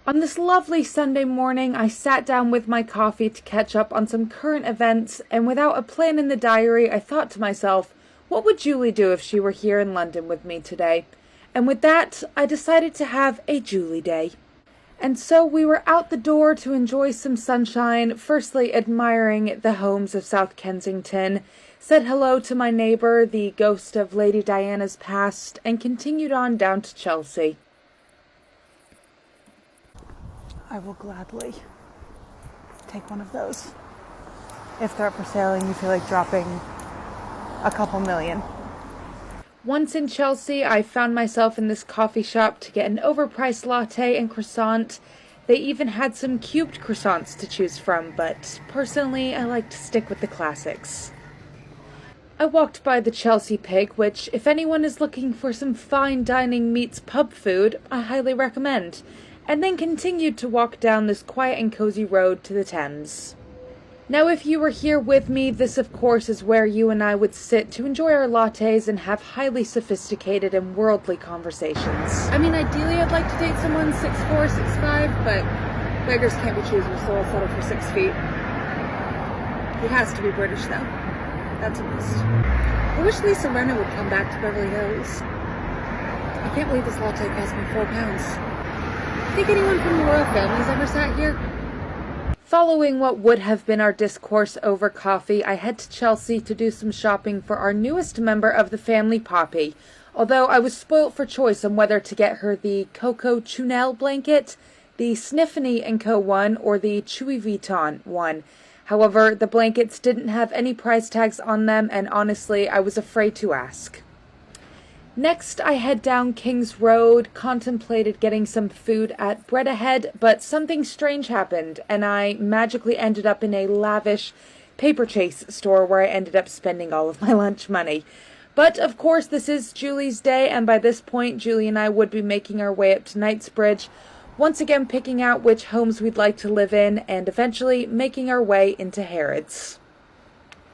On this lovely Sunday morning, I sat down with my coffee to catch up on some current events, and without a plan in the diary, I thought to myself, what would Julie do if she were here in London with me today? And with that, I decided to have a Julie day. And so we were out the door to enjoy some sunshine, firstly admiring the homes of South Kensington, said hello to my neighbour, the ghost of Lady Diana's past, and continued on down to Chelsea. I will gladly take one of those if they're up for sale and you feel like dropping a couple million. Once in Chelsea, I found myself in this coffee shop to get an overpriced latte and croissant. They even had some cubed croissants to choose from, but personally, I like to stick with the classics. I walked by the Chelsea Pig, which, if anyone is looking for some fine dining meets pub food, I highly recommend, and then continued to walk down this quiet and cozy road to the Thames. Now, if you were here with me, this of course is where you and I would sit to enjoy our lattes and have highly sophisticated and worldly conversations. I mean, ideally I'd like to date someone 6'4", 6'5", but beggars can't be choosers, so I'll settle for 6 feet. He has to be British, though. That's a must. I wish Lisa Rinna would come back to Beverly Hills. I can't believe this latte cost me £4. Think anyone from the royal family's ever sat here? Following what would have been our discourse over coffee, I head to Chelsea to do some shopping for our newest member of the family, Poppy, although I was spoilt for choice on whether to get her the Coco Chunel blanket, the Sniffany & Co. one, or the Chewy Vuitton one. However, the blankets didn't have any price tags on them, and honestly, I was afraid to ask. Next, I head down King's Road, contemplated getting some food at Bread Ahead, but something strange happened, and I magically ended up in a lavish paper chase store where I ended up spending all of my lunch money. But, of course, this is Julie's day, and by this point, Julie and I would be making our way up to Knightsbridge, once again picking out which homes we'd like to live in, and eventually making our way into Harrods.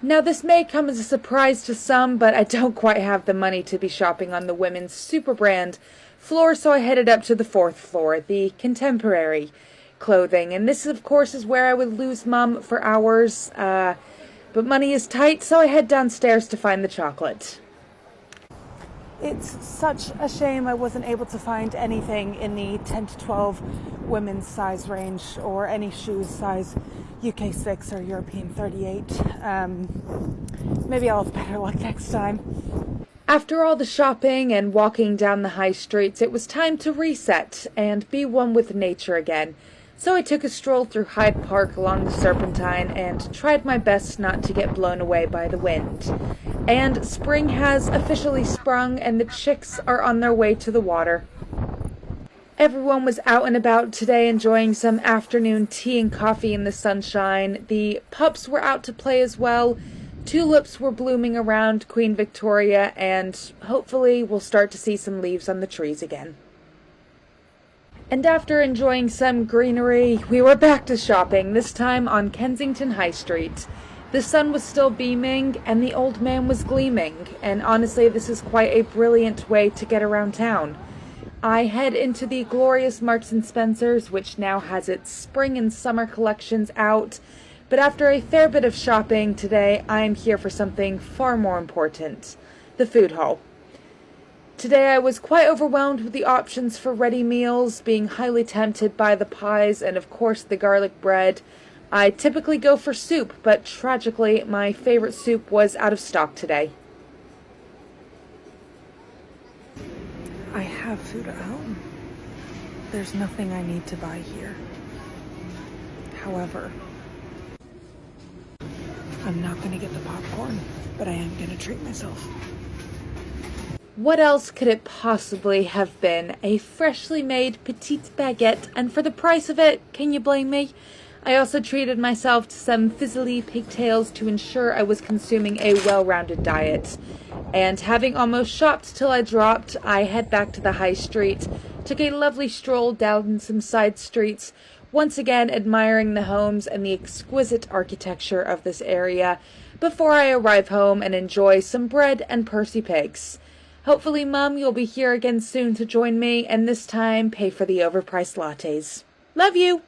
Now, this may come as a surprise to some, but I don't quite have the money to be shopping on the women's super brand floor, so I headed up to the 4th floor, the contemporary clothing. And this, of course, is where I would lose Mum for hours, but money is tight, so I head downstairs to find the chocolate. It's such a shame I wasn't able to find anything in the 10 to 12 women's size range or any shoes size UK 6 or European 38. Maybe I'll have better luck next time. After all the shopping and walking down the high streets, it was time to reset and be one with nature again. So I took a stroll through Hyde Park along the Serpentine and tried my best not to get blown away by the wind. And spring has officially sprung and the chicks are on their way to the water. Everyone was out and about today enjoying some afternoon tea and coffee in the sunshine. The pups were out to play as well. Tulips were blooming around Queen Victoria, and hopefully we'll start to see some leaves on the trees again. And after enjoying some greenery, we were back to shopping, this time on Kensington High Street. The sun was still beaming, and the old man was gleaming, and honestly, this is quite a brilliant way to get around town. I head into the glorious Marks & Spencer's, which now has its spring and summer collections out, but after a fair bit of shopping today, I am here for something far more important, the food hall. Today I was quite overwhelmed with the options for ready meals, being highly tempted by the pies and of course the garlic bread. I typically go for soup, but tragically my favorite soup was out of stock today. I have food at home. There's nothing I need to buy here. However, I'm not going to get the popcorn, but I am going to treat myself. What else could it possibly have been? A freshly made petite baguette, and for the price of it, can you blame me? I also treated myself to some fizzly pigtails to ensure I was consuming a well-rounded diet. And having almost shopped till I dropped, I head back to the high street, took a lovely stroll down some side streets, once again admiring the homes and the exquisite architecture of this area, before I arrive home and enjoy some bread and Percy Pigs. Hopefully, Mum, you'll be here again soon to join me, and this time pay for the overpriced lattes. Love you.